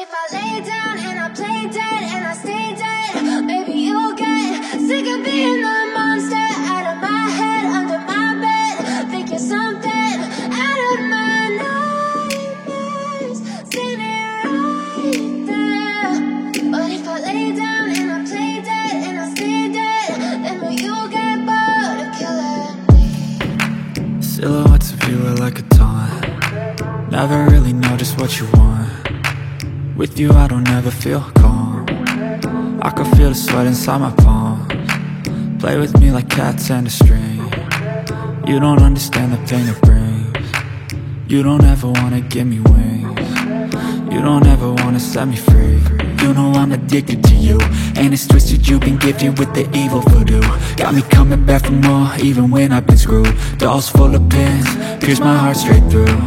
if I lay down and I play dead and I stay dead, maybe you'll get sick of being the monster out of my head, under my bed, thinking something out of my nightmares, standing right there. But if I lay down and I play dead and I stay dead, then will you get bored of killing me? Silhouettes of you are like a taunt. Never really know just what you want. With you I don't ever feel calm. I can feel the sweat inside my palms. Play with me like cats and a string. You don't understand the pain it brings. You don't ever wanna give me wings. You don't ever wanna set me free. You know I'm addicted to you, and it's twisted, you've been gifted with the evil voodoo. Got me coming back for more, even when I've been screwed. Dolls full of pins, pierce my heart straight through.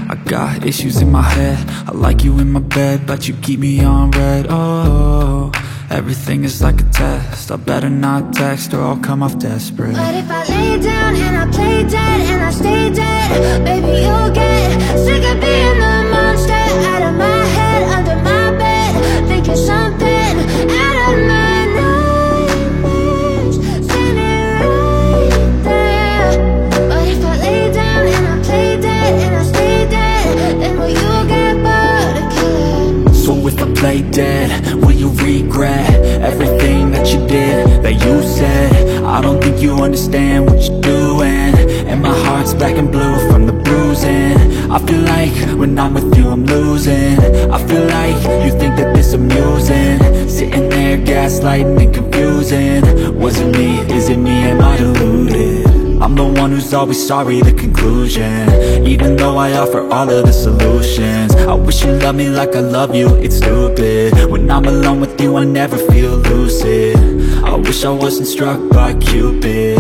I got issues in my head, I like you in my bed, but you keep me on red. Oh, everything is like a test, I better not text or I'll come off desperate. But if I lay down and I play dead and I stay dead, baby you'll get sick of being the monster out of my head, under my bed, thinking something out of my nightmares, standing right there. But if I lay down and I play dead and I stay dead, then will you get bored of killing me? So if I play dead, will you regret everything that you did, that you said? I don't think you understand what you're doing, and my heart's black and blue from the bruising. I feel like when I'm with you I'm losing. I feel like you think that this amusing, sitting there gaslighting and confusing. Was it me? Is it me? Am I deluded? I'm the one who's always sorry, the conclusion, even though I offer all of the solutions. I wish you loved me like I love you, it's stupid. When I'm alone with you I never feel lucid. I wish I wasn't struck by Cupid.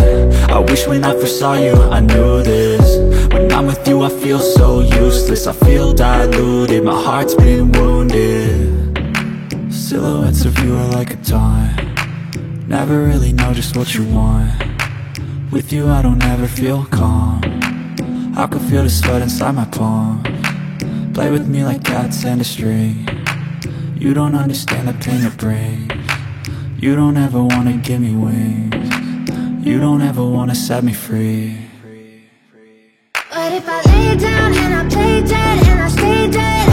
I wish when I first saw you I knew this. When I'm with you I feel so useless, I feel diluted, my heart's been wounded. Silhouettes of you are like a taunt. Never really know just what you want. With you I don't ever feel calm. I can feel the sweat inside my palms. Play with me like cats and a string. You don't understand the pain it brings. You don't ever wanna give me wings. You don't ever wanna set me free. But if I lay down and I play dead and I stay dead,